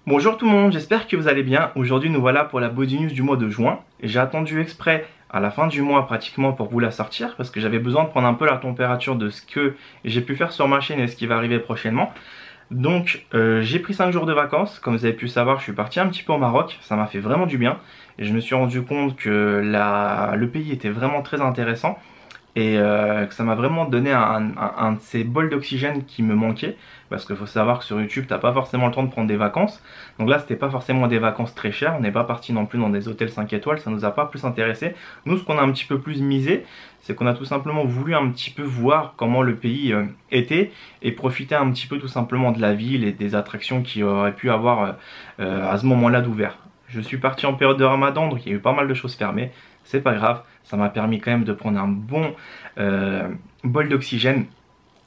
Bonjour tout le monde, j'espère que vous allez bien. Aujourd'hui nous voilà pour la Body News du mois de juin. J'ai attendu exprès à la fin du mois pratiquement pour vous la sortir parce que j'avais besoin de prendre un peu la température de ce que j'ai pu faire sur ma chaîne et ce qui va arriver prochainement. Donc j'ai pris 5 jours de vacances. Comme vous avez pu savoir, je suis parti un petit peu au Maroc, ça m'a fait vraiment du bien. Et je me suis rendu compte que le pays était vraiment très intéressant. Et que ça m'a vraiment donné un de ces bols d'oxygène qui me manquait, parce qu'il faut savoir que sur YouTube t'as pas forcément le temps de prendre des vacances, donc là c'était pas forcément des vacances très chères, on n'est pas parti non plus dans des hôtels 5 étoiles, ça nous a pas plus intéressé. Nous ce qu'on a un petit peu plus misé, c'est qu'on a tout simplement voulu un petit peu voir comment le pays était et profiter un petit peu tout simplement de la ville et des attractions qu'il aurait pu avoir à ce moment là d'ouvert. Je suis parti en période de Ramadan, donc il y a eu pas mal de choses fermées. C'est pas grave, ça m'a permis quand même de prendre un bon bol d'oxygène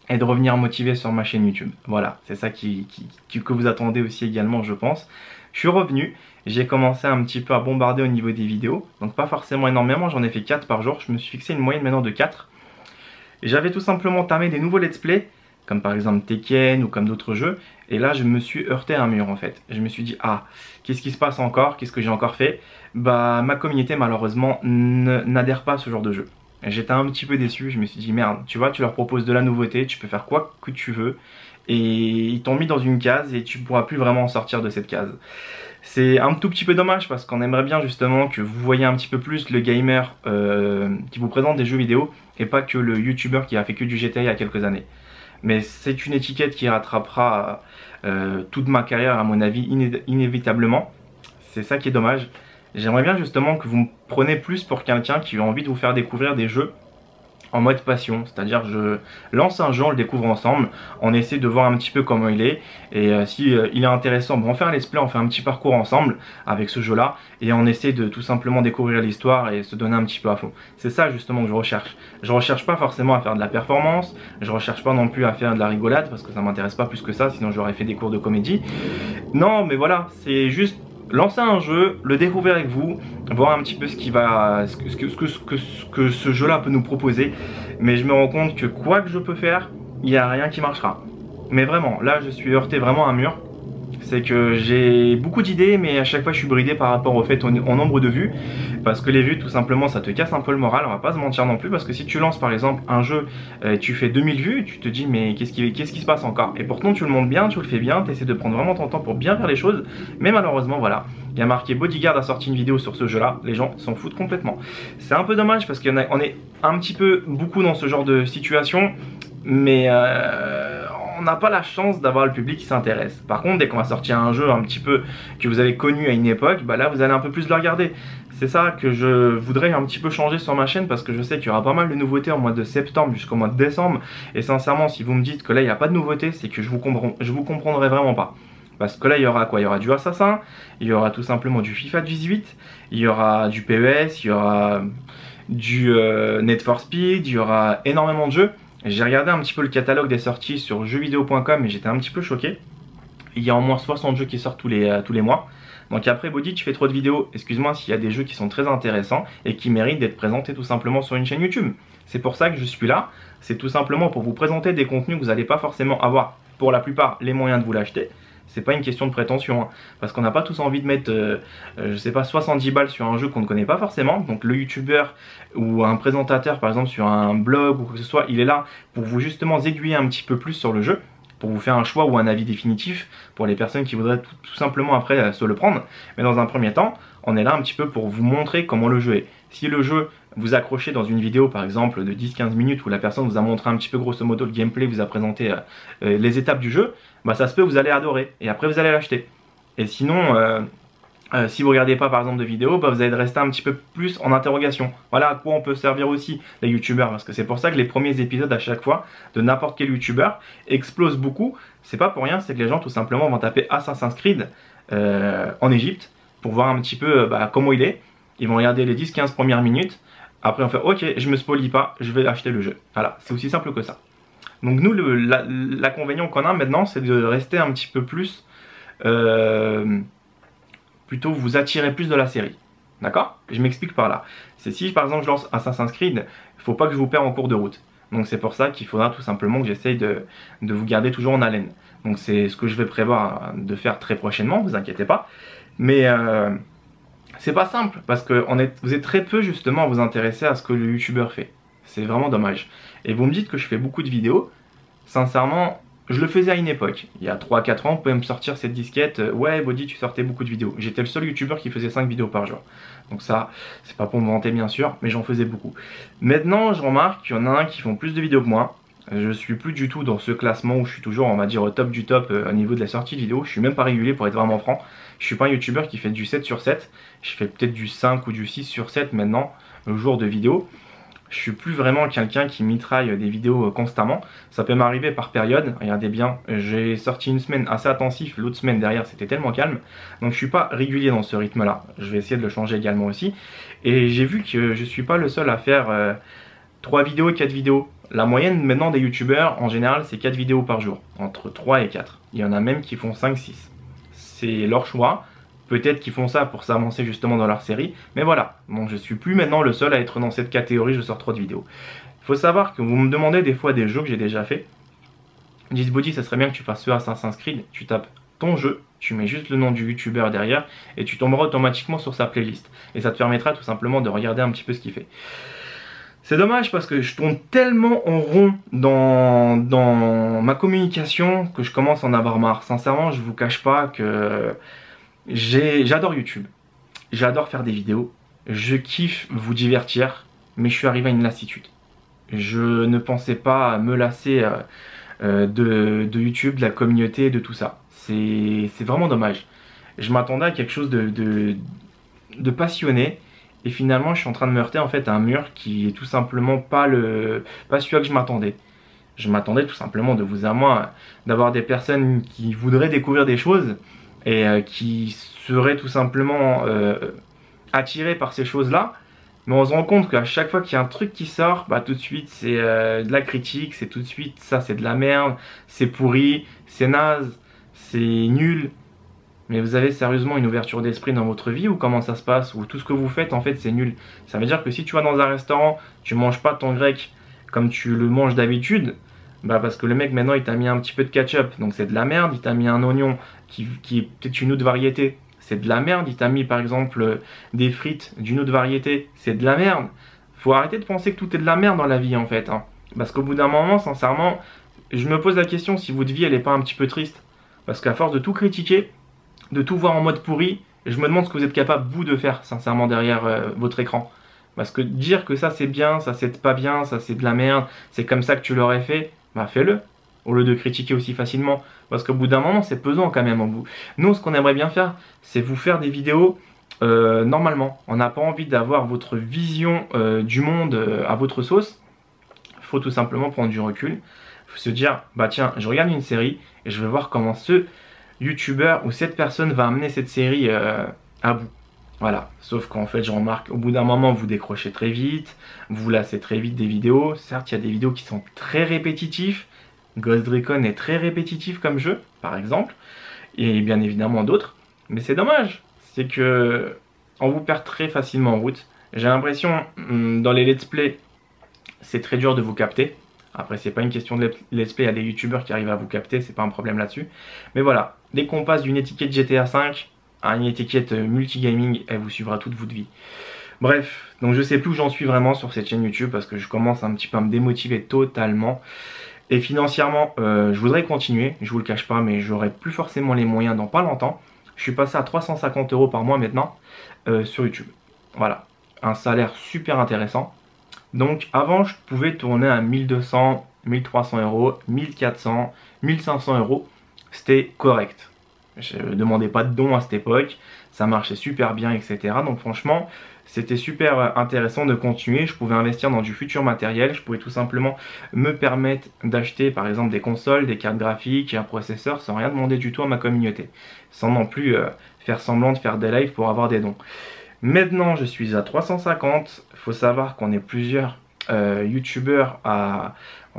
et de revenir motivé sur ma chaîne YouTube. Voilà, c'est ça que vous attendez aussi également, je pense. Je suis revenu, j'ai commencé un petit peu à bombarder au niveau des vidéos, donc pas forcément énormément, j'en ai fait 4 par jour. Je me suis fixé une moyenne maintenant de 4. Et j'avais tout simplement tamé des nouveaux let's play, comme par exemple Tekken ou comme d'autres jeux. Et là, je me suis heurté à un mur en fait. Je me suis dit, ah, qu'est-ce qui se passe encore? Qu'est-ce que j'ai encore fait? Bah, ma communauté malheureusement n'adhère pas à ce genre de jeu. J'étais un petit peu déçu, je me suis dit, merde, tu vois, tu leur proposes de la nouveauté, tu peux faire quoi que tu veux. Et ils t'ont mis dans une case et tu pourras plus vraiment en sortir de cette case. C'est un tout petit peu dommage parce qu'on aimerait bien justement que vous voyez un petit peu plus le gamer qui vous présente des jeux vidéo et pas que le youtubeur qui a fait que du GTA il y a quelques années. Mais c'est une étiquette qui rattrapera toute ma carrière à mon avis inévitablement. C'est ça qui est dommage. J'aimerais bien justement que vous me preniez plus pour quelqu'un qui a envie de vous faire découvrir des jeux en mode passion, c'est-à-dire je lance un jeu, on le découvre ensemble, on essaie de voir un petit peu comment il est, et si il est intéressant, bon, on fait un let's play, on fait un petit parcours ensemble avec ce jeu-là, et on essaie de tout simplement découvrir l'histoire et se donner un petit peu à fond. C'est ça justement que je recherche. Je recherche pas forcément à faire de la performance, je recherche pas non plus à faire de la rigolade, parce que ça m'intéresse pas plus que ça, sinon j'aurais fait des cours de comédie. Non, mais voilà, c'est juste lancer un jeu, le découvrir avec vous, voir un petit peu ce que ce jeu-là peut nous proposer. Mais je me rends compte que quoi que je peux faire, il n'y a rien qui marchera. Mais vraiment, là je suis heurté vraiment à un mur. C'est que j'ai beaucoup d'idées, mais à chaque fois je suis bridé par rapport au fait au nombre de vues. Parce que les vues, tout simplement, ça te casse un peu le moral, on va pas se mentir non plus. Parce que si tu lances par exemple un jeu, tu fais 2000 vues, tu te dis mais qu'est-ce qui se passe encore? Et pourtant tu le montes bien, tu le fais bien, tu essaies de prendre vraiment ton temps pour bien faire les choses. Mais malheureusement, voilà, il y a marqué Bodyguard a sorti une vidéo sur ce jeu-là, les gens s'en foutent complètement. C'est un peu dommage parce qu'on est un petit peu beaucoup dans ce genre de situation, mais on n'a pas la chance d'avoir le public qui s'intéresse. Par contre, dès qu'on va sortir un jeu un petit peu que vous avez connu à une époque, bah là vous allez un peu plus le regarder. C'est ça que je voudrais un petit peu changer sur ma chaîne parce que je sais qu'il y aura pas mal de nouveautés au mois de septembre jusqu'au mois de décembre. Et sincèrement, si vous me dites que là il n'y a pas de nouveautés, c'est que je vous comprendrai vraiment pas. Parce que là il y aura quoi? Il y aura du Assassin, il y aura tout simplement du FIFA 18, il y aura du PES, il y aura du Need for Speed, il y aura énormément de jeux. J'ai regardé un petit peu le catalogue des sorties sur jeuxvideo.com et j'étais un petit peu choqué. Il y a au moins 60 jeux qui sortent tous les mois. Donc après Body, tu fais trop de vidéos, excuse-moi s'il y a des jeux qui sont très intéressants et qui méritent d'être présentés tout simplement sur une chaîne YouTube. C'est pour ça que je suis là, c'est tout simplement pour vous présenter des contenus que vous n'allez pas forcément avoir pour la plupart les moyens de vous l'acheter. C'est pas une question de prétention, hein, parce qu'on n'a pas tous envie de mettre, je sais pas, 70 balles sur un jeu qu'on ne connaît pas forcément. Donc le youtubeur ou un présentateur par exemple sur un blog ou quoi que ce soit, il est là pour vous justement aiguiller un petit peu plus sur le jeu, pour vous faire un choix ou un avis définitif pour les personnes qui voudraient tout simplement après se le prendre. Mais dans un premier temps, on est là un petit peu pour vous montrer comment le jeu est. Si le jeu vous accrochez dans une vidéo par exemple de 10-15 minutes où la personne vous a montré un petit peu grosso modo le gameplay, vous a présenté les étapes du jeu, bah ça se peut vous allez adorer et après vous allez l'acheter. Et sinon si vous regardez pas par exemple de vidéos, bah vous allez rester un petit peu plus en interrogation. Voilà à quoi on peut servir aussi les youtubeurs, parce que c'est pour ça que les premiers épisodes à chaque fois de n'importe quel youtubeur explosent beaucoup. C'est pas pour rien, c'est que les gens tout simplement vont taper Assassin's Creed en Égypte pour voir un petit peu comment il est. Ils vont regarder les 10-15 premières minutes. Après on fait ok, je me spoilie pas, je vais acheter le jeu. Voilà, c'est aussi simple que ça. Donc nous, l'inconvénient qu'on a maintenant, c'est de rester un petit peu plus, plutôt vous attirer plus de la série. D'accord? Je m'explique par là. C'est si par exemple je lance Assassin's Creed, il ne faut pas que je vous perde en cours de route. Donc c'est pour ça qu'il faudra tout simplement que j'essaye de vous garder toujours en haleine. Donc c'est ce que je vais prévoir de faire très prochainement, vous inquiétez pas. Mais c'est pas simple parce que vous êtes très peu justement à vous intéresser à ce que le youtubeur fait. C'est vraiment dommage. Et vous me dites que je fais beaucoup de vidéos. Sincèrement, je le faisais à une époque. Il y a 3-4 ans, vous pouvez me sortir cette disquette. Ouais, Body, tu sortais beaucoup de vidéos. J'étais le seul youtubeur qui faisait 5 vidéos par jour. Donc ça, c'est pas pour me vanter bien sûr, mais j'en faisais beaucoup. Maintenant, je remarque qu'il y en a un qui font plus de vidéos que moi. Je suis plus du tout dans ce classement où je suis toujours, on va dire, au top du top au niveau de la sortie de vidéos. Je suis même pas régulier pour être vraiment franc. Je suis pas un youtubeur qui fait du 7 sur 7. Je fais peut-être du 5 ou du 6 sur 7 maintenant, le jour de vidéo. Je suis plus vraiment quelqu'un qui mitraille des vidéos constamment. Ça peut m'arriver par période. Regardez bien, j'ai sorti une semaine assez intensif, l'autre semaine derrière c'était tellement calme. Donc je suis pas régulier dans ce rythme là. Je vais essayer de le changer également aussi. Et j'ai vu que je suis pas le seul à faire 3 vidéos et 4 vidéos. La moyenne maintenant des youtubeurs en général c'est 4 vidéos par jour. Entre 3 et 4. Il y en a même qui font 5-6. C'est leur choix. Peut-être qu'ils font ça pour s'avancer justement dans leur série. Mais voilà, donc je suis plus maintenant le seul à être dans cette catégorie, je sors trop de vidéos. Il faut savoir que vous me demandez des fois des jeux que j'ai déjà fait. Dites Body, ça serait bien que tu fasses ce Assassin's Creed. Tu tapes ton jeu, tu mets juste le nom du youtubeur derrière et tu tomberas automatiquement sur sa playlist. Et ça te permettra tout simplement de regarder un petit peu ce qu'il fait. C'est dommage parce que je tourne tellement en rond dans ma communication que je commence à en avoir marre. Sincèrement, je vous cache pas que j'adore YouTube, j'adore faire des vidéos, je kiffe vous divertir, mais je suis arrivé à une lassitude. Je ne pensais pas me lasser de YouTube, de la communauté, de tout ça. C'est vraiment dommage. Je m'attendais à quelque chose de passionné, et finalement je suis en train de me heurter en fait à un mur qui est tout simplement pas celui que je m'attendais. Je m'attendais tout simplement de vous à moi d'avoir des personnes qui voudraient découvrir des choses et qui seraient tout simplement attirés par ces choses-là. Mais on se rend compte qu'à chaque fois qu'il y a un truc qui sort, bah tout de suite c'est de la critique, c'est tout de suite ça c'est de la merde, c'est pourri, c'est naze, c'est nul. Mais vous avez sérieusement une ouverture d'esprit dans votre vie ou comment ça se passe? Ou tout ce que vous faites en fait c'est nul? Ça veut dire que si tu vas dans un restaurant, tu manges pas ton grec comme tu le manges d'habitude, bah parce que le mec maintenant il t'a mis un petit peu de ketchup, donc c'est de la merde. Il t'a mis un oignon qui est peut-être une autre variété, c'est de la merde. Il t'a mis par exemple des frites d'une autre variété, c'est de la merde. Faut arrêter de penser que tout est de la merde dans la vie en fait, hein. Parce qu'au bout d'un moment, sincèrement, je me pose la question si votre vie elle est pas un petit peu triste. Parce qu'à force de tout critiquer, de tout voir en mode pourri, je me demande ce que vous êtes capable vous de faire sincèrement derrière votre écran. Parce que dire que ça c'est bien, ça c'est pas bien, ça c'est de la merde, c'est comme ça que tu l'aurais fait, bah fais-le, au lieu de critiquer aussi facilement. Parce qu'au bout d'un moment c'est pesant quand même en vous. Nous ce qu'on aimerait bien faire, c'est vous faire des vidéos normalement. On n'a pas envie d'avoir votre vision du monde à votre sauce. Il faut tout simplement prendre du recul. Il faut se dire, bah tiens, je regarde une série et je vais voir comment ce youtubeur ou cette personne va amener cette série à bout. Voilà, sauf qu'en fait je remarque au bout d'un moment vous décrochez très vite, vous lassez très vite des vidéos. Certes il y a des vidéos qui sont très répétitifs, Ghost Recon est très répétitif comme jeu par exemple, et bien évidemment d'autres, mais c'est dommage, c'est que on vous perd très facilement en route. J'ai l'impression dans les let's play c'est très dur de vous capter. Après c'est pas une question de let's play, il y a des youtubeurs qui arrivent à vous capter, c'est pas un problème là-dessus. Mais voilà, dès qu'on passe d'une étiquette GTA 5 à une étiquette multigaming, elle vous suivra toute votre vie. Bref, donc je sais plus où j'en suis vraiment sur cette chaîne YouTube parce que je commence un petit peu à me démotiver totalement. Et financièrement, je voudrais continuer, je vous le cache pas, mais j'aurai plus forcément les moyens dans pas longtemps. Je suis passé à 350 € par mois maintenant sur YouTube. Voilà, un salaire super intéressant. Donc avant je pouvais tourner à 1200, 1300 €, 1400, 1500 €. C'était correct. Je ne demandais pas de dons à cette époque. Ça marchait super bien, etc. Donc franchement, c'était super intéressant de continuer. Je pouvais investir dans du futur matériel. Je pouvais tout simplement me permettre d'acheter par exemple des consoles, des cartes graphiques et un processeur sans rien demander du tout à ma communauté. Sans non plus faire semblant de faire des lives pour avoir des dons. Maintenant je suis à 350, il faut savoir qu'on est plusieurs youtubeurs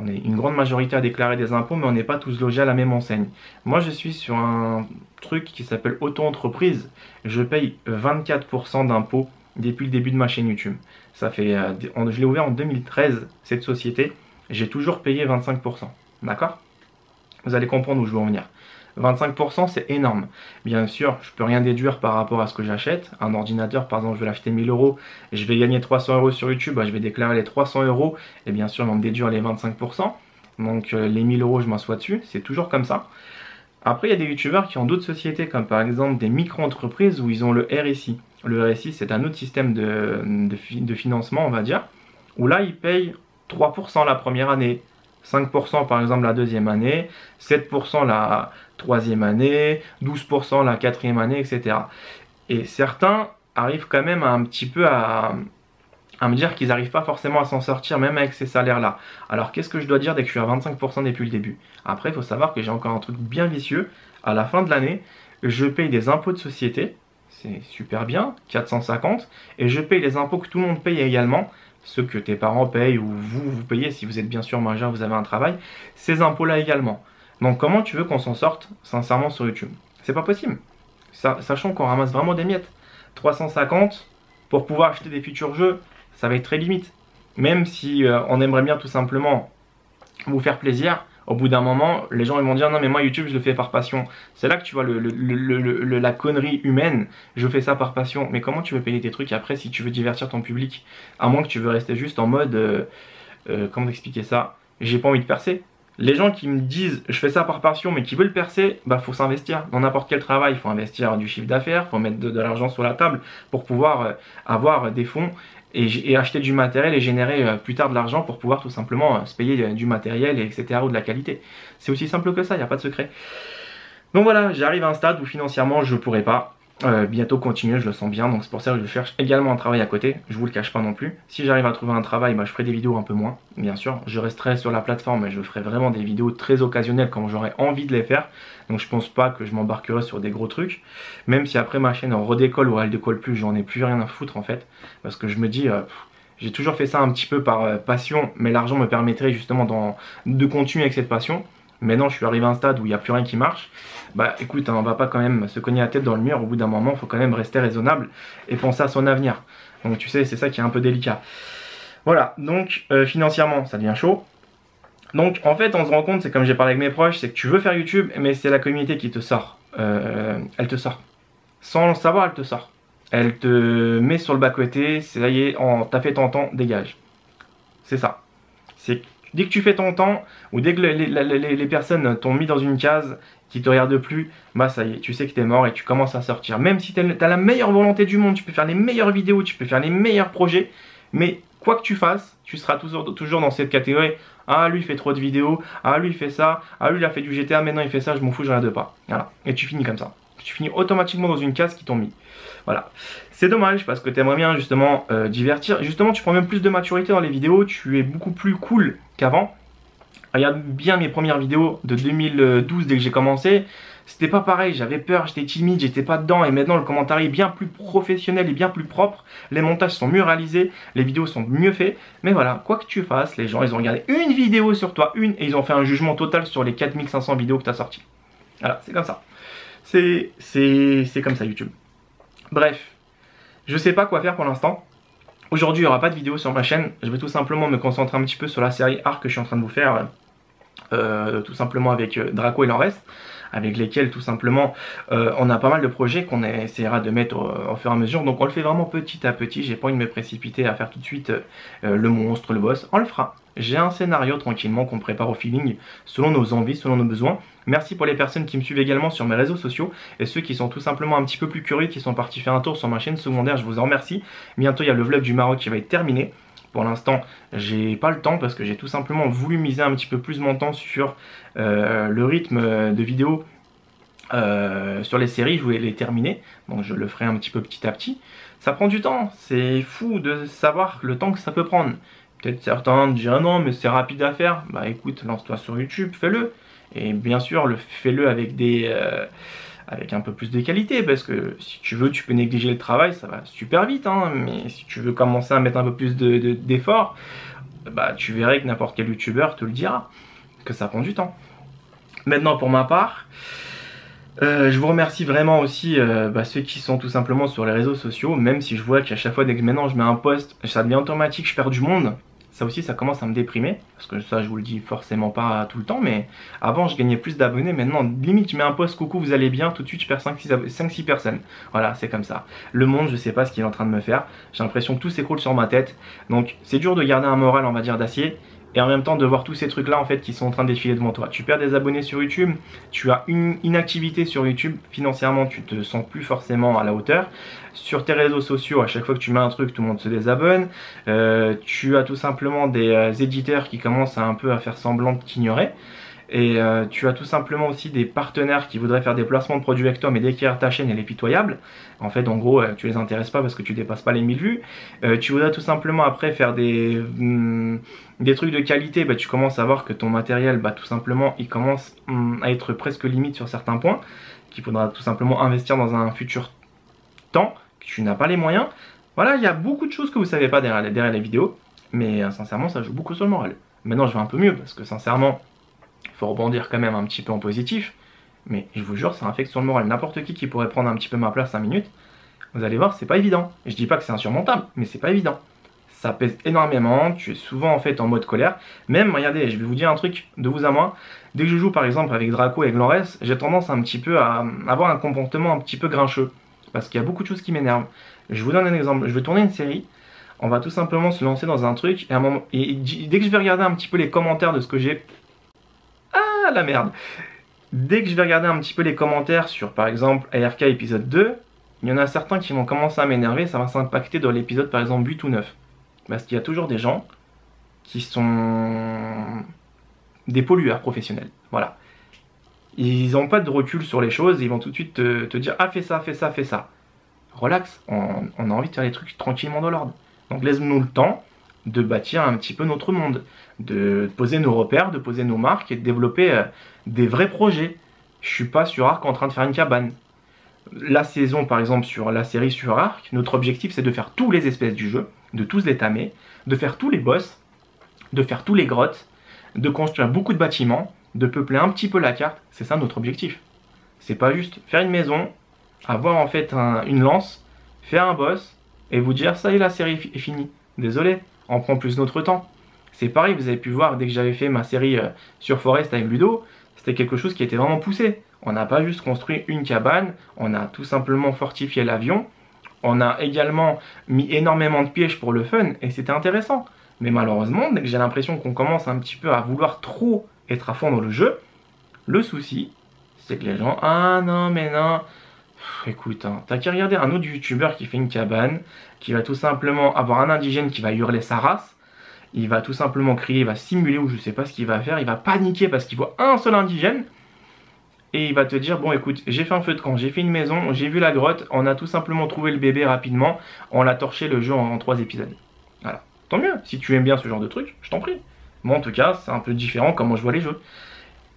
on est une grande majorité à déclarer des impôts, mais on n'est pas tous logés à la même enseigne. Moi je suis sur un truc qui s'appelle auto-entreprise, je paye 24% d'impôts depuis le début de ma chaîne YouTube. Ça fait, je l'ai ouvert en 2013 cette société, j'ai toujours payé 25%. D'accord? Vous allez comprendre où je veux en venir. 25% c'est énorme. Bien sûr, je peux rien déduire par rapport à ce que j'achète. Un ordinateur, par exemple, je vais l'acheter 1000 euros, je vais gagner 300 euros sur YouTube, bah, je vais déclarer les 300 euros et bien sûr, ils vont me déduire les 25%. Donc les 1000 euros, je m'assois dessus. C'est toujours comme ça. Après, il y a des youtubeurs qui ont d'autres sociétés, comme par exemple des micro-entreprises où ils ont le RSI. Le RSI, c'est un autre système de financement, on va dire, où là, ils payent 3% la première année, 5% par exemple la deuxième année, 7% la troisième année, 12% la quatrième année, etc. Et certains arrivent quand même un petit peu à me dire qu'ils n'arrivent pas forcément à s'en sortir même avec ces salaires-là. Alors qu'est-ce que je dois dire dès que je suis à 25% depuis le début? Après, il faut savoir que j'ai encore un truc bien vicieux. À la fin de l'année, je paye des impôts de société, c'est super bien, 450, et je paye les impôts que tout le monde paye également, ceux que tes parents payent ou vous payez si vous êtes bien sûr majeur, vous avez un travail, ces impôts-là également. Donc comment tu veux qu'on s'en sorte sincèrement sur YouTube? C'est pas possible, sachant qu'on ramasse vraiment des miettes. 350 pour pouvoir acheter des futurs jeux, ça va être très limite. Même si on aimerait bien tout simplement vous faire plaisir, au bout d'un moment, les gens ils vont dire non mais moi YouTube je le fais par passion. C'est là que tu vois la connerie humaine, je fais ça par passion. Mais comment tu veux payer tes trucs après si tu veux divertir ton public? À moins que tu veux rester juste en mode, comment expliquer ça? J'ai pas envie de percer. Les gens qui me disent je fais ça par passion mais qui veulent percer, bah faut s'investir. Dans n'importe quel travail, il faut investir du chiffre d'affaires, il faut mettre de l'argent sur la table pour pouvoir avoir des fonds et acheter du matériel et générer plus tard de l'argent pour pouvoir tout simplement se payer du matériel, etc. ou de la qualité. C'est aussi simple que ça, il n'y a pas de secret. Donc voilà, j'arrive à un stade où financièrement je ne pourrai pas bientôt continuer, je le sens bien, donc c'est pour ça que je cherche également un travail à côté, je vous le cache pas non plus. Si j'arrive à trouver un travail, bah, je ferai des vidéos un peu moins, bien sûr, je resterai sur la plateforme mais je ferai vraiment des vidéos très occasionnelles quand j'aurai envie de les faire, donc je pense pas que je m'embarquerai sur des gros trucs, même si après ma chaîne en redécolle ou elle décolle plus, j'en ai plus rien à foutre en fait, parce que je me dis... j'ai toujours fait ça un petit peu par passion, mais l'argent me permettrait justement de continuer avec cette passion. Maintenant, je suis arrivé à un stade où il n'y a plus rien qui marche. Bah écoute, hein, on va pas quand même se cogner la tête dans le mur. Au bout d'un moment, il faut quand même rester raisonnable et penser à son avenir. Donc tu sais, c'est ça qui est un peu délicat. Voilà, donc financièrement, ça devient chaud. Donc en fait, on se rend compte, c'est comme j'ai parlé avec mes proches, c'est que tu veux faire YouTube, mais c'est la communauté qui te sort. Elle te sort. Sans le savoir, elle te sort. Elle te met sur le bas-côté, ça y est, t'as fait ton temps, dégage. C'est ça. C'est dès que tu fais ton temps, ou dès que les personnes t'ont mis dans une case, qui te regardent plus, bah ça y est, tu sais que t'es mort et tu commences à sortir. Même si t'as la meilleure volonté du monde, tu peux faire les meilleures vidéos, tu peux faire les meilleurs projets, mais quoi que tu fasses, tu seras toujours dans cette catégorie. Ah, lui il fait trop de vidéos, ah lui il fait ça, ah lui il a fait du GTA, maintenant il fait ça, je m'en fous, je regarde pas. Voilà, et tu finis comme ça. Tu finis automatiquement dans une case qui t'ont mis. Voilà. C'est dommage parce que tu aimerais bien justement divertir. Justement, tu prends même plus de maturité dans les vidéos. Tu es beaucoup plus cool qu'avant. Regarde bien mes premières vidéos de 2012 dès que j'ai commencé. C'était pas pareil. J'avais peur, j'étais timide, j'étais pas dedans. Et maintenant, le commentaire est bien plus professionnel et bien plus propre. Les montages sont mieux réalisés. Les vidéos sont mieux faites. Mais voilà, quoi que tu fasses, les gens, ils ont regardé une vidéo sur toi, une, et ils ont fait un jugement total sur les 4500 vidéos que tu as sorties. Voilà, c'est comme ça. C'est comme ça YouTube. Bref, je sais pas quoi faire pour l'instant. Aujourd'hui, il n'y aura pas de vidéo sur ma chaîne. Je vais tout simplement me concentrer un petit peu sur la série Arc que je suis en train de vous faire. Tout simplement avec Draco et l'en reste. Avec lesquels tout simplement on a pas mal de projets qu'on essaiera de mettre au fur et à mesure. Donc on le fait vraiment petit à petit. J'ai pas envie de me précipiter à faire tout de suite le monstre, le boss. On le fera. J'ai un scénario tranquillement qu'on prépare au feeling, selon nos envies, selon nos besoins. Merci pour les personnes qui me suivent également sur mes réseaux sociaux et ceux qui sont tout simplement un petit peu plus curieux, qui sont partis faire un tour sur ma chaîne secondaire, je vous en remercie. Bientôt il y a le vlog du Maroc qui va être terminé. Pour l'instant, j'ai pas le temps parce que j'ai tout simplement voulu miser un petit peu plus mon temps sur le rythme de vidéo sur les séries. Je voulais les terminer, donc je le ferai un petit peu petit à petit. Ça prend du temps, c'est fou de savoir le temps que ça peut prendre. Peut-être certains diront non mais c'est rapide à faire. Bah écoute, lance-toi sur YouTube, fais-le. Et bien sûr, fais-le avec avec un peu plus de qualité, parce que si tu veux, tu peux négliger le travail, ça va super vite, hein, mais si tu veux commencer à mettre un peu plus d'effort, bah tu verrais que n'importe quel youtubeur te le dira, que ça prend du temps. Maintenant pour ma part, je vous remercie vraiment aussi ceux qui sont tout simplement sur les réseaux sociaux, même si je vois qu'à chaque fois dès que maintenant je mets un post, ça devient automatique, je perds du monde. ça aussi ça commence à me déprimer, parce que ça je vous le dis forcément pas tout le temps, mais avant je gagnais plus d'abonnés, maintenant limite je mets un post coucou vous allez bien, tout de suite je perds 5-6 personnes. Voilà, c'est comme ça. Le monde, je sais pas ce qu'il est en train de me faire, j'ai l'impression que tout s'écroule sur ma tête, donc c'est dur de garder un moral on va dire d'acier, et en même temps de voir tous ces trucs là en fait qui sont en train de défiler devant toi. Tu perds des abonnés sur YouTube, tu as une inactivité sur YouTube, financièrement tu te sens plus forcément à la hauteur. Sur tes réseaux sociaux, à chaque fois que tu mets un truc, tout le monde se désabonne. Tu as tout simplement des éditeurs qui commencent un peu à faire semblant de t'ignorer. Et tu as tout simplement aussi des partenaires qui voudraient faire des placements de produits avec toi, mais dès qu'ils regardent ta chaîne, elle est pitoyable. En fait, en gros, tu les intéresses pas parce que tu dépasses pas les 1000 vues. Tu voudrais tout simplement après faire des trucs de qualité, bah, tu commences à voir que ton matériel, bah, tout simplement, il commence à être presque limite sur certains points, qu'il faudra tout simplement investir dans un futur temps, que tu n'as pas les moyens. Voilà, il y a beaucoup de choses que vous savez pas derrière les vidéos, mais sincèrement, ça joue beaucoup sur le moral. Maintenant, je vais un peu mieux parce que sincèrement, il faut rebondir quand même un petit peu en positif, mais je vous jure, ça affecte sur le moral. N'importe qui pourrait prendre un petit peu ma place 5 minutes, vous allez voir, c'est pas évident. Je dis pas que c'est insurmontable, mais c'est pas évident. Ça pèse énormément, tu es souvent en fait en mode colère. Même, regardez, je vais vous dire un truc de vous à moi. Dès que je joue par exemple avec Draco et Glores, j'ai tendance un petit peu à avoir un comportement un petit peu grincheux. Parce qu'il y a beaucoup de choses qui m'énervent. Je vous donne un exemple, je vais tourner une série. On va tout simplement se lancer dans un truc et, dès que je vais regarder un petit peu les commentaires de ce que j'ai... Ah la merde! Dès que je vais regarder un petit peu les commentaires sur par exemple ARK épisode 2, il y en a certains qui vont commencer à m'énerver, ça va s'impacter dans l'épisode par exemple 8 ou 9. Parce qu'il y a toujours des gens qui sont des pollueurs professionnels. Voilà. Ils n'ont pas de recul sur les choses, ils vont tout de suite te dire ah fais ça, fais ça, fais ça. Relax, on a envie de faire les trucs tranquillement dans l'ordre. Donc laisse-nous le temps de bâtir un petit peu notre monde, de poser nos repères, de poser nos marques et de développer des vrais projets. Je suis pas sur Arc en train de faire une cabane. La saison par exemple sur la série sur Arc, notre objectif c'est de faire tous les espèces du jeu, de tous les tamer, de faire tous les boss, de faire tous les grottes, de construire beaucoup de bâtiments, de peupler un petit peu la carte, c'est ça notre objectif. C'est pas juste faire une maison, avoir en fait une lance, faire un boss et vous dire ça y est la série est finie. Désolé, on prend plus notre temps. C'est pareil, vous avez pu voir dès que j'avais fait ma série sur Forest avec Ludo, c'était quelque chose qui était vraiment poussé. On n'a pas juste construit une cabane, on a tout simplement fortifié l'avion, on a également mis énormément de pièges pour le fun et c'était intéressant. Mais malheureusement, dès que j'ai l'impression qu'on commence un petit peu à vouloir trop être à fond dans le jeu, le souci, c'est que les gens, ah non mais non, écoute, hein, t'as qu'à regarder un autre youtubeur qui fait une cabane, qui va tout simplement avoir un indigène qui va hurler sa race, il va tout simplement crier, il va simuler ou je sais pas ce qu'il va faire, il va paniquer parce qu'il voit un seul indigène, et il va te dire, bon écoute, j'ai fait un feu de camp, j'ai fait une maison, j'ai vu la grotte, on a tout simplement trouvé le bébé rapidement, on l'a torché le jeu en 3 épisodes. Voilà, tant mieux, si tu aimes bien ce genre de truc, je t'en prie. Moi en tout cas, c'est un peu différent comment je vois les jeux.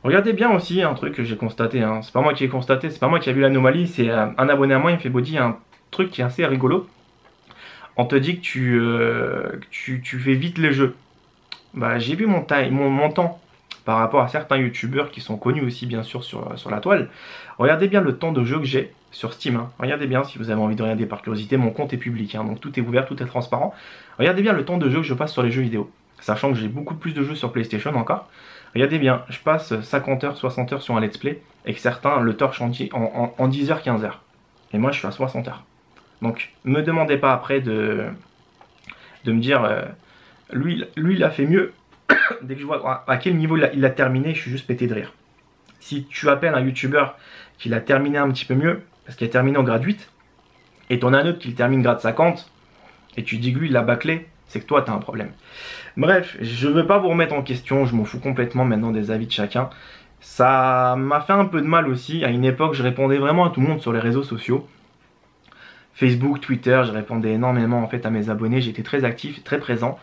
Regardez bien aussi un truc que j'ai constaté, hein. C'est pas moi qui ai constaté, c'est pas moi qui a vu l'anomalie, c'est un abonné à moi, il me fait body un truc qui est assez rigolo. On te dit que tu fais vite les jeux. Bah j'ai vu mon temps par rapport à certains youtubeurs qui sont connus aussi bien sûr sur la toile. Regardez bien le temps de jeu que j'ai sur Steam, hein. Regardez bien si vous avez envie de regarder par curiosité, mon compte est public, hein, donc tout est ouvert, tout est transparent. Regardez bien le temps de jeu que je passe sur les jeux vidéo, sachant que j'ai beaucoup plus de jeux sur PlayStation encore. Regardez bien, je passe 50 heures, 60 heures sur un let's play, et que certains le torchent en 10 heures, 15 heures. Et moi je suis à 60 heures. Donc me demandez pas après de me dire, lui il a fait mieux. Dès que je vois à quel niveau il a terminé, je suis juste pété de rire. Si tu appelles un youtubeur qui l'a terminé un petit peu mieux, parce qu'il a terminé en grade 8, et t'en as un autre qui le termine grade 50, et tu dis que lui il l'a bâclé, c'est que toi t'as un problème. Bref, je veux pas vous remettre en question, je m'en fous complètement maintenant des avis de chacun. Ça m'a fait un peu de mal aussi, à une époque je répondais vraiment à tout le monde sur les réseaux sociaux. Facebook, Twitter, je répondais énormément en fait à mes abonnés, j'étais très actif, très présent.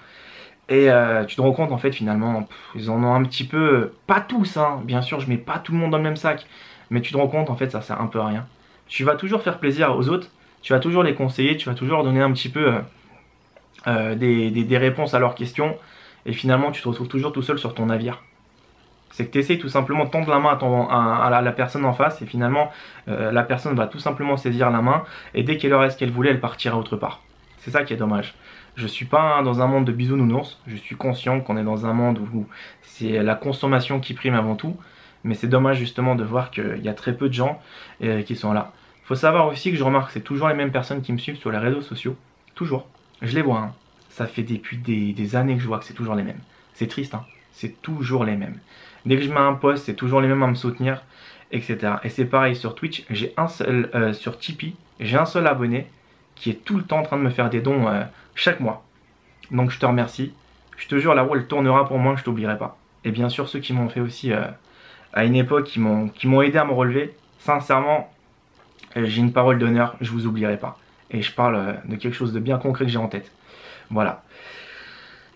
Et tu te rends compte en fait finalement, ils en ont un petit peu, pas tous hein, bien sûr je mets pas tout le monde dans le même sac, mais tu te rends compte en fait ça sert un peu à rien. Tu vas toujours faire plaisir aux autres, tu vas toujours les conseiller, tu vas toujours donner un petit peu des réponses à leurs questions, et finalement tu te retrouves toujours tout seul sur ton navire. C'est que tu essayes tout simplement de tendre la main à la personne en face, et finalement la personne va tout simplement saisir la main, et dès qu'elle aurait ce qu'elle voulait, elle partira autre part. C'est ça qui est dommage. Je suis pas dans un monde de bisounours, je suis conscient qu'on est dans un monde où c'est la consommation qui prime avant tout, mais c'est dommage justement de voir qu'il y a très peu de gens qui sont là. Faut savoir aussi que je remarque que c'est toujours les mêmes personnes qui me suivent sur les réseaux sociaux, toujours. Je les vois, hein. Ça fait depuis des années que je vois que c'est toujours les mêmes. C'est triste, hein. C'est toujours les mêmes. Dès que je mets un post, c'est toujours les mêmes à me soutenir, etc. Et c'est pareil sur Twitch, j'ai un seul, sur Tipeee, j'ai un seul abonné qui est tout le temps en train de me faire des dons chaque mois. Donc je te remercie. Je te jure, la roue elle tournera pour moi, je t'oublierai pas. Et bien sûr, ceux qui m'ont fait aussi à une époque, qui m'ont aidé à me relever, sincèrement, j'ai une parole d'honneur, je vous oublierai pas. Et je parle de quelque chose de bien concret que j'ai en tête. Voilà.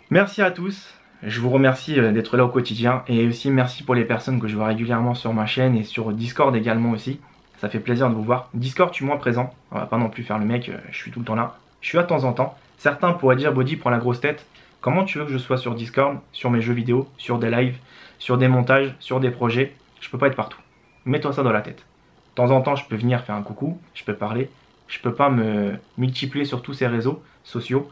Merci à tous. Je vous remercie d'être là au quotidien. Et aussi merci pour les personnes que je vois régulièrement sur ma chaîne et sur Discord également aussi. Ça fait plaisir de vous voir. Discord, je suis moins présent. On va pas non plus faire le mec, je suis tout le temps là. Je suis là de temps en temps. Certains pourraient dire, Body prend la grosse tête. Comment tu veux que je sois sur Discord, sur mes jeux vidéo, sur des lives, sur des montages, sur des projets? Je peux pas être partout. Mets-toi ça dans la tête. De temps en temps, je peux venir faire un coucou, je peux parler. Je peux pas me multiplier sur tous ces réseaux sociaux.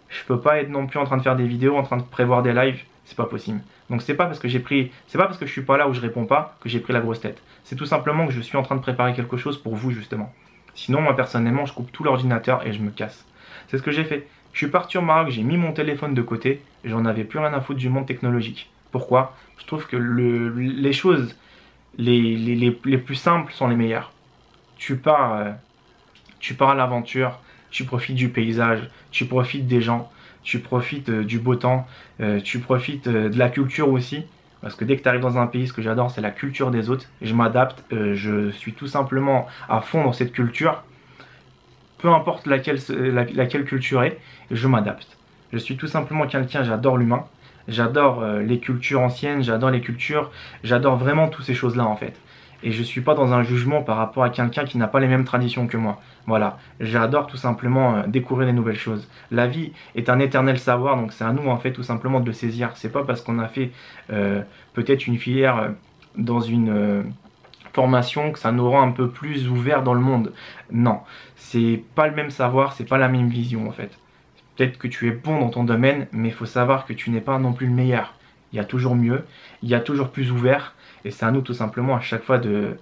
Je peux pas être non plus en train de faire des vidéos, en train de prévoir des lives. C'est pas possible. Donc c'est pas parce que je suis pas là où je réponds pas que j'ai pris la grosse tête. C'est tout simplement que je suis en train de préparer quelque chose pour vous justement. Sinon moi personnellement je coupe tout l'ordinateur et je me casse. C'est ce que j'ai fait. Je suis parti au Maroc, j'ai mis mon téléphone de côté, j'en avais plus rien à foutre du monde technologique. Pourquoi? Je trouve que les choses les plus simples sont les meilleures. Tu pars à l'aventure, tu profites du paysage, tu profites des gens, tu profites du beau temps, tu profites de la culture aussi. Parce que dès que tu arrives dans un pays, ce que j'adore, c'est la culture des autres. Je m'adapte, je suis tout simplement à fond dans cette culture. Peu importe laquelle culture est, je m'adapte. Je suis tout simplement quelqu'un, j'adore l'humain. J'adore les cultures anciennes, j'adore les cultures, j'adore vraiment toutes ces choses-là en fait. Et je suis pas dans un jugement par rapport à quelqu'un qui n'a pas les mêmes traditions que moi. Voilà, j'adore tout simplement découvrir des nouvelles choses. La vie est un éternel savoir, donc c'est à nous en fait tout simplement de le saisir. C'est pas parce qu'on a fait peut-être une filière dans une formation que ça nous rend un peu plus ouvert dans le monde. Non, c'est pas le même savoir, c'est pas la même vision en fait. Peut-être que tu es bon dans ton domaine, mais il faut savoir que tu n'es pas non plus le meilleur. Il y a toujours mieux, il y a toujours plus ouvert, et c'est à nous tout simplement à chaque fois de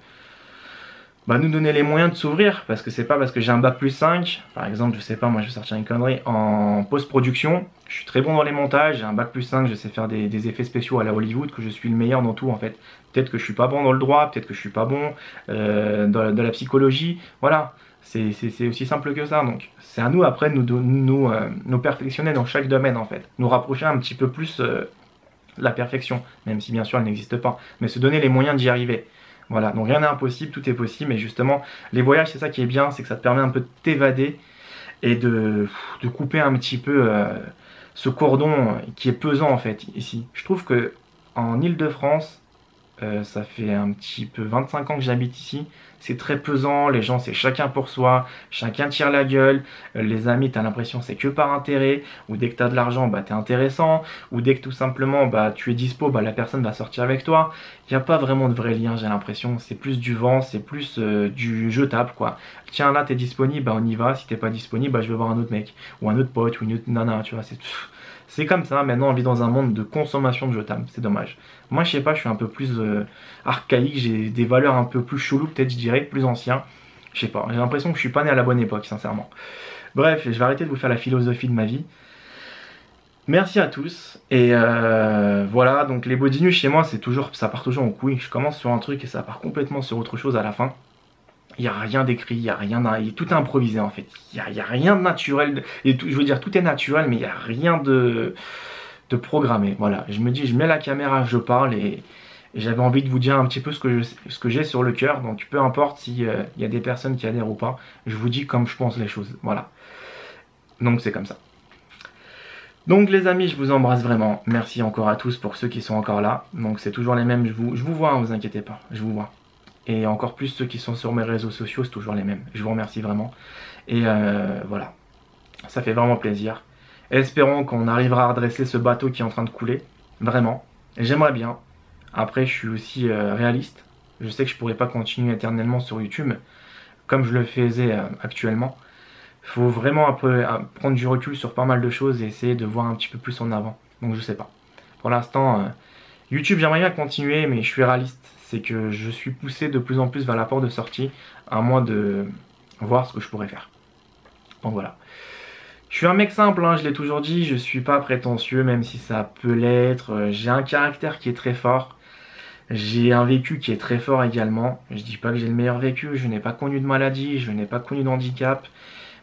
nous donner les moyens de s'ouvrir, parce que c'est pas parce que j'ai un bac plus 5, par exemple, je sais pas, moi je vais sortir une connerie, en post-production, je suis très bon dans les montages, j'ai un bac plus 5, je sais faire des effets spéciaux à la Hollywood, que je suis le meilleur dans tout en fait. Peut-être que je suis pas bon dans le droit, peut-être que je suis pas bon dans la psychologie, voilà. C'est aussi simple que ça, donc c'est à nous après de nous perfectionner dans chaque domaine en fait, nous rapprocher un petit peu plus la perfection, même si bien sûr elle n'existe pas, mais se donner les moyens d'y arriver. Voilà, donc rien n'est impossible, tout est possible, et justement les voyages c'est ça qui est bien, c'est que ça te permet un peu de t'évader et de couper un petit peu ce cordon qui est pesant en fait ici. Je trouve que en Île-de-France, ça fait un petit peu 25 ans que j'habite ici. C'est très pesant, les gens c'est chacun pour soi, chacun tire la gueule, les amis t'as l'impression c'est que par intérêt, ou dès que t'as de l'argent bah t'es intéressant, ou dès que tout simplement bah tu es dispo bah la personne va sortir avec toi. Il n'y a pas vraiment de vrai lien j'ai l'impression, c'est plus du vent, c'est plus du jetable quoi. Tiens là t'es disponible, bah on y va, si t'es pas disponible bah je vais voir un autre mec, ou un autre pote, ou une autre nana, tu vois, c'est comme ça, maintenant on vit dans un monde de consommation de jetables, c'est dommage. Moi je sais pas, je suis un peu plus archaïque, j'ai des valeurs un peu plus cheloues peut-être je dirais, plus anciens. Je sais pas, j'ai l'impression que je suis pas né à la bonne époque sincèrement. Bref, je vais arrêter de vous faire la philosophie de ma vie. Merci à tous, et voilà, donc les body news chez moi ça part toujours en couille, je commence sur un truc et ça part complètement sur autre chose à la fin. Il n'y a rien d'écrit, il y a rien, tout est improvisé en fait. Il y a rien de naturel. Je veux dire, tout est naturel, mais il n'y a rien de programmé. Voilà, je me dis, je mets la caméra, je parle et j'avais envie de vous dire un petit peu ce que j'ai sur le cœur. Donc peu importe s'il y a des personnes qui adhèrent ou pas, je vous dis comme je pense les choses. Voilà. Donc c'est comme ça. Donc les amis, je vous embrasse vraiment. Merci encore à tous pour ceux qui sont encore là. Donc c'est toujours les mêmes, je vous vois, hein, vous inquiétez pas, je vous vois. Et encore plus ceux qui sont sur mes réseaux sociaux, c'est toujours les mêmes. Je vous remercie vraiment. Et voilà, ça fait vraiment plaisir. Espérons qu'on arrivera à redresser ce bateau qui est en train de couler. Vraiment, j'aimerais bien. Après, je suis aussi réaliste. Je sais que je pourrais pas continuer éternellement sur YouTube, comme je le faisais actuellement. faut vraiment un peu prendre du recul sur pas mal de choses et essayer de voir un petit peu plus en avant. Donc je sais pas. Pour l'instant, YouTube, j'aimerais bien continuer, mais je suis réaliste. C'est que je suis poussé de plus en plus vers la porte de sortie, à moins de voir ce que je pourrais faire. Donc voilà. Je suis un mec simple, hein, je l'ai toujours dit, je suis pas prétentieux, même si ça peut l'être. J'ai un caractère qui est très fort. J'ai un vécu qui est très fort également. Je dis pas que j'ai le meilleur vécu, je n'ai pas connu de maladie, je n'ai pas connu de handicap.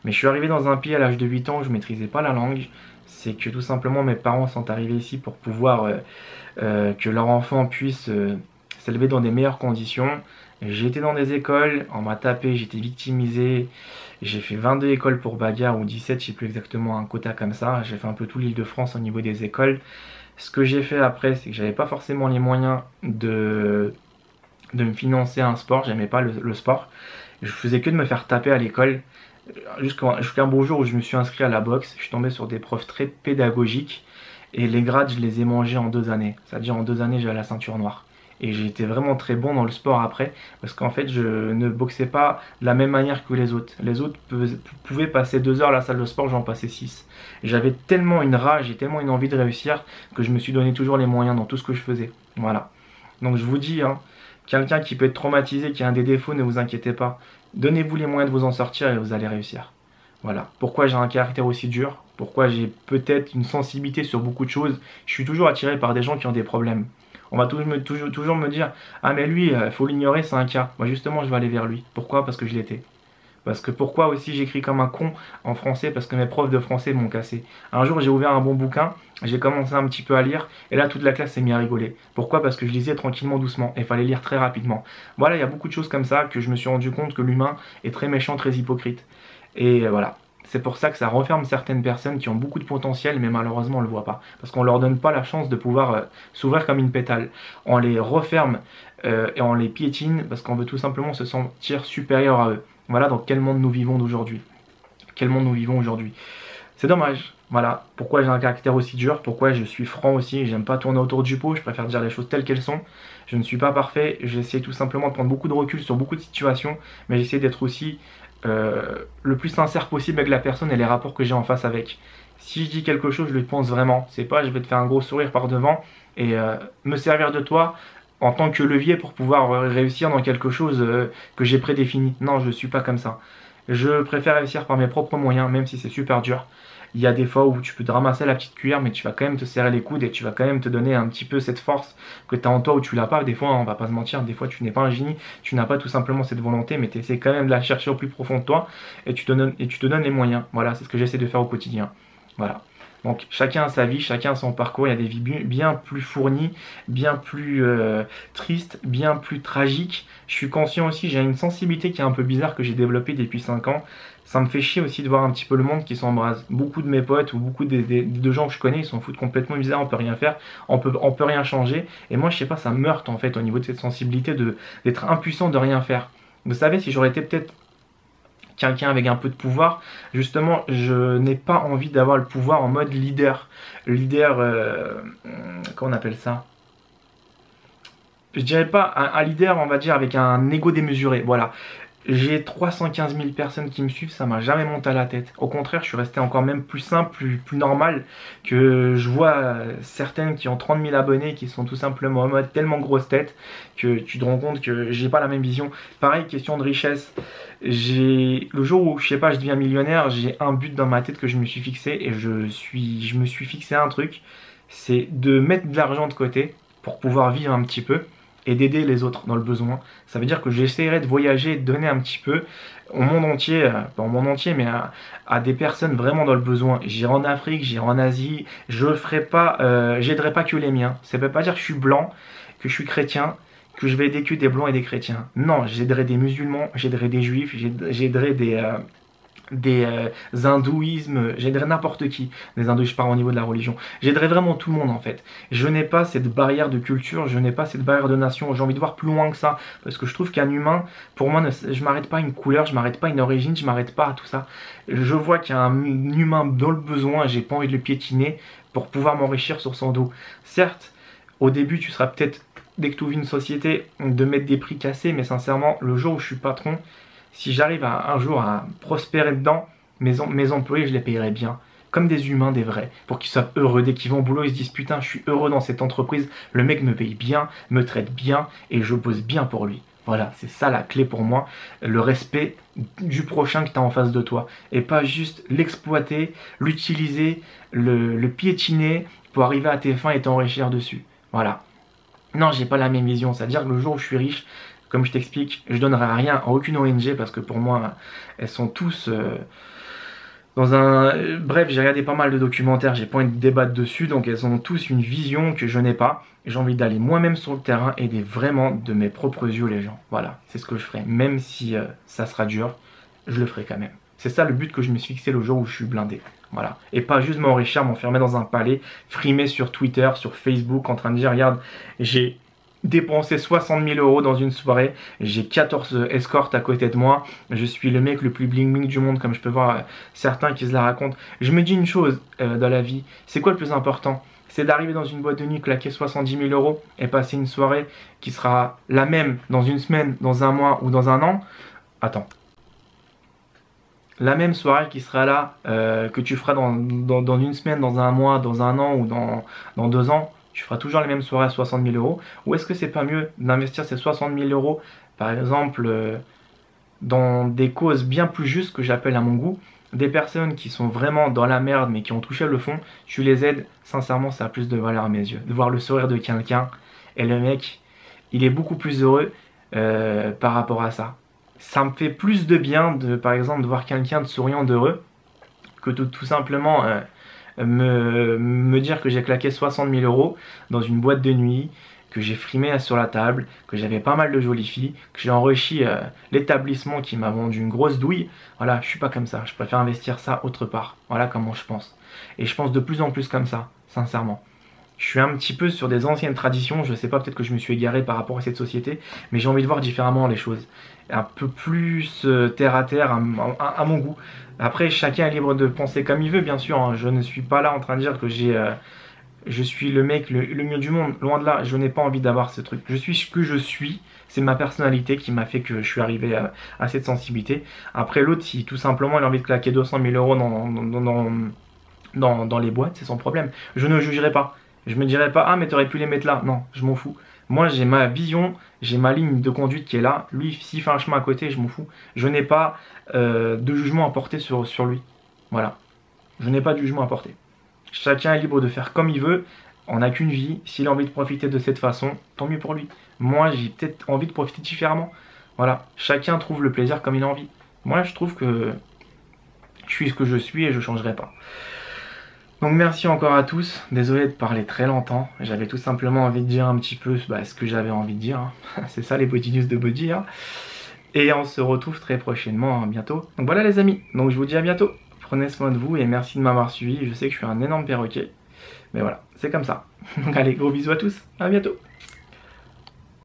Mais je suis arrivé dans un pays à l'âge de 8 ans où je maîtrisais pas la langue. C'est que tout simplement mes parents sont arrivés ici pour pouvoir que leur enfant puisse s'élever dans des meilleures conditions. J'ai été dans des écoles, on m'a tapé, j'ai été victimisé. J'ai fait 22 écoles pour bagarre ou 17, je sais plus exactement un quota comme ça. J'ai fait un peu tout l'Île-de-France au niveau des écoles. Ce que j'ai fait après, c'est que j'avais pas forcément les moyens de me financer un sport. J'aimais pas le sport. Je faisais que de me faire taper à l'école. Jusqu'à un beau jour où je me suis inscrit à la boxe. Je suis tombé sur des profs très pédagogiques. Et les grades, je les ai mangés en 2 années. C'est-à-dire en 2 années, j'ai la ceinture noire. Et j'ai été vraiment très bon dans le sport après, parce qu'en fait, je ne boxais pas de la même manière que les autres. Les autres pouvaient passer 2 heures à la salle de sport, j'en passais 6. J'avais tellement une rage et tellement une envie de réussir que je me suis donné toujours les moyens dans tout ce que je faisais. Voilà. Donc je vous dis, hein, quelqu'un qui peut être traumatisé, qui a des défauts, ne vous inquiétez pas. Donnez-vous les moyens de vous en sortir et vous allez réussir. Voilà. Pourquoi j'ai un caractère aussi dur? Pourquoi j'ai peut-être une sensibilité sur beaucoup de choses? Je suis toujours attiré par des gens qui ont des problèmes. On va toujours me dire, ah mais lui, il faut l'ignorer, c'est un cas. Moi justement, je vais aller vers lui. Pourquoi? Parce que je l'étais. Parce que pourquoi aussi j'écris comme un con en français? Parce que mes profs de français m'ont cassé. Un jour, j'ai ouvert un bon bouquin, j'ai commencé un petit peu à lire, et là, toute la classe s'est mise à rigoler. Pourquoi? Parce que je lisais tranquillement, doucement, et il fallait lire très rapidement. Voilà, il y a beaucoup de choses comme ça que je me suis rendu compte que l'humain est très méchant, très hypocrite. Et voilà. C'est pour ça que ça referme certaines personnes qui ont beaucoup de potentiel, mais malheureusement on ne le voit pas. Parce qu'on ne leur donne pas la chance de pouvoir s'ouvrir comme une pétale. On les referme et on les piétine parce qu'on veut tout simplement se sentir supérieur à eux. Voilà dans quel monde nous vivons d'aujourd'hui. Quel monde nous vivons aujourd'hui. C'est dommage. Voilà pourquoi j'ai un caractère aussi dur, pourquoi je suis franc aussi, j'aime pas tourner autour du pot, je préfère dire les choses telles qu'elles sont. Je ne suis pas parfait, j'essaie tout simplement de prendre beaucoup de recul sur beaucoup de situations, mais j'essaie d'être aussi le plus sincère possible avec la personne et les rapports que j'ai en face avec. Si je dis quelque chose, je le pense vraiment. C'est pas je vais te faire un gros sourire par devant et me servir de toi en tant que levier pour pouvoir réussir dans quelque chose que j'ai prédéfini. Non, je suis pas comme ça. Je préfère réussir par mes propres moyens, même si c'est super dur. Il y a des fois où tu peux te ramasser la petite cuillère, mais tu vas quand même te serrer les coudes et tu vas quand même te donner un petit peu cette force que tu as en toi ou tu l'as pas. Des fois, on va pas se mentir, des fois tu n'es pas un génie, tu n'as pas tout simplement cette volonté, mais tu essaies quand même de la chercher au plus profond de toi et tu te donnes les moyens. Voilà, c'est ce que j'essaie de faire au quotidien. Voilà. Donc chacun a sa vie, chacun a son parcours, il y a des vies bien plus fournies, bien plus tristes, bien plus tragiques. Je suis conscient aussi, j'ai une sensibilité qui est un peu bizarre que j'ai développée depuis 5 ans. Ça me fait chier aussi de voir un petit peu le monde qui s'embrase. Beaucoup de mes potes ou beaucoup de gens que je connais, ils s'en foutent complètement, ils me disent ah, on peut rien faire, on peut rien changer. Et moi je sais pas, ça me meurtre en fait au niveau de cette sensibilité d'être impuissant, de rien faire. Vous savez, si j'aurais été peut-être quelqu'un avec un peu de pouvoir, justement, je n'ai pas envie d'avoir le pouvoir en mode leader. Leader, comment on appelle ça? Je dirais pas un leader, on va dire, avec un ego démesuré, voilà. J'ai 315 000 personnes qui me suivent, ça m'a jamais monté à la tête. Au contraire, je suis resté encore même plus simple, plus normal, que je vois certaines qui ont 30 000 abonnés, qui sont tout simplement en mode tellement grosse tête, que tu te rends compte que j'ai pas la même vision. Pareil, question de richesse. Le jour où, je sais pas, je deviens millionnaire, j'ai un but dans ma tête que je me suis fixé, et je me suis fixé un truc, c'est de mettre de l'argent de côté pour pouvoir vivre un petit peu et d'aider les autres dans le besoin. Ça veut dire que j'essaierai de voyager, de donner un petit peu au monde entier, pas au monde entier, mais à des personnes vraiment dans le besoin. J'irai en Afrique, j'irai en Asie, je ferai pas, j'aiderai pas que les miens. Ça veut pas dire que je suis blanc, que je suis chrétien, que je vais aider que des blancs et des chrétiens. Non, j'aiderai des musulmans, j'aiderai des juifs, j'aiderai des hindouismes, j'aiderai n'importe qui. Des hindous, je parle au niveau de la religion. J'aiderai vraiment tout le monde en fait. Je n'ai pas cette barrière de culture, je n'ai pas cette barrière de nation. J'ai envie de voir plus loin que ça. Parce que je trouve qu'un humain, pour moi, je m'arrête pas à une couleur, je m'arrête pas à une origine, je m'arrête pas à tout ça. Je vois qu'il y a un humain dans le besoin, j'ai pas envie de le piétiner pour pouvoir m'enrichir sur son dos. Certes, au début, tu seras peut-être, dès que tu ouvres une société, de mettre des prix cassés, mais sincèrement, le jour où je suis patron, si j'arrive un jour à prospérer dedans, Mes employés, je les payerais bien. Comme des humains, des vrais, pour qu'ils soient heureux. Dès qu'ils vont au boulot, ils se disent putain, je suis heureux dans cette entreprise, le mec me paye bien, me traite bien et je bosse bien pour lui. Voilà, c'est ça la clé pour moi, le respect du prochain que tu as en face de toi. Et pas juste l'exploiter, l'utiliser, le piétiner pour arriver à tes fins et t'enrichir dessus. Voilà. Non, j'ai pas la même vision. C'est-à-dire que le jour où je suis riche, comme je t'explique, je donnerai rien à aucune ONG parce que pour moi, elles sont tous dans un... Bref, j'ai regardé pas mal de documentaires, j'ai pas envie de débattre dessus, donc elles ont tous une vision que je n'ai pas. J'ai envie d'aller moi-même sur le terrain, aider vraiment de mes propres yeux les gens. Voilà, c'est ce que je ferai. Même si ça sera dur, je le ferai quand même. C'est ça le but que je me suis fixé le jour où je suis blindé. Voilà. Et pas juste m'enrichir, m'enfermer dans un palais, frimer sur Twitter, sur Facebook, en train de dire, regarde, j'ai dépensé 60 000 euros dans une soirée, j'ai 14 escortes à côté de moi, je suis le mec le plus bling bling du monde, comme je peux voir certains qui se la racontent. Je me dis une chose dans la vie, c'est quoi le plus important? C'est d'arriver dans une boîte de nuit, claquer 70 000 euros et passer une soirée qui sera la même dans une semaine, dans un mois ou dans un an. Attends. La même soirée qui sera là, que tu feras dans une semaine, dans un mois, dans un an ou dans 2 ans, tu feras toujours les mêmes soirées à 60 000 euros. Ou est-ce que c'est pas mieux d'investir ces 60 000 euros, par exemple, dans des causes bien plus justes que j'appelle à mon goût, des personnes qui sont vraiment dans la merde mais qui ont touché le fond, tu les aides, sincèrement ça a plus de valeur à mes yeux. De voir le sourire de quelqu'un et le mec, il est beaucoup plus heureux par rapport à ça. Ça me fait plus de bien, par exemple, de voir quelqu'un de souriant, d'heureux, que de tout simplement me dire que j'ai claqué 60 000 euros dans une boîte de nuit, que j'ai frimé sur la table, que j'avais pas mal de jolies filles, que j'ai enrichi l'établissement qui m'a vendu une grosse douille. Voilà, je suis pas comme ça, je préfère investir ça autre part. Voilà comment je pense. Et je pense de plus en plus comme ça, sincèrement. Je suis un petit peu sur des anciennes traditions, je sais pas, peut-être que je me suis égaré par rapport à cette société, mais j'ai envie de voir différemment les choses. Un peu plus terre à terre, à mon goût. Après, chacun est libre de penser comme il veut, bien sûr. Hein. Je ne suis pas là en train de dire que je suis le mec le mieux du monde. Loin de là, je n'ai pas envie d'avoir ce truc. Je suis ce que je suis. C'est ma personnalité qui m'a fait que je suis arrivé à cette sensibilité. Après, l'autre, si tout simplement il a envie de claquer 200 000 euros dans les boîtes, c'est son problème. Je ne jugerai pas. Je me dirais pas, ah mais t'aurais pu les mettre là. Non, je m'en fous. Moi j'ai ma vision, j'ai ma ligne de conduite qui est là. Lui, s'il fait un chemin à côté, je m'en fous. Je n'ai pas de jugement à porter sur lui. Voilà. Je n'ai pas de jugement à porter. Chacun est libre de faire comme il veut. On n'a qu'une vie. S'il a envie de profiter de cette façon, tant mieux pour lui. Moi, j'ai peut-être envie de profiter différemment. Voilà. Chacun trouve le plaisir comme il a envie. Moi, je trouve que je suis ce que je suis et je ne changerai pas. Donc merci encore à tous, désolé de parler très longtemps, j'avais tout simplement envie de dire un petit peu ce que j'avais envie de dire, hein. C'est ça les Body News de Body, hein. Et on se retrouve très prochainement, hein, bientôt. Donc voilà les amis, donc je vous dis à bientôt, prenez soin de vous et merci de m'avoir suivi, je sais que je suis un énorme perroquet, mais voilà, c'est comme ça. Donc allez, gros bisous à tous, à bientôt.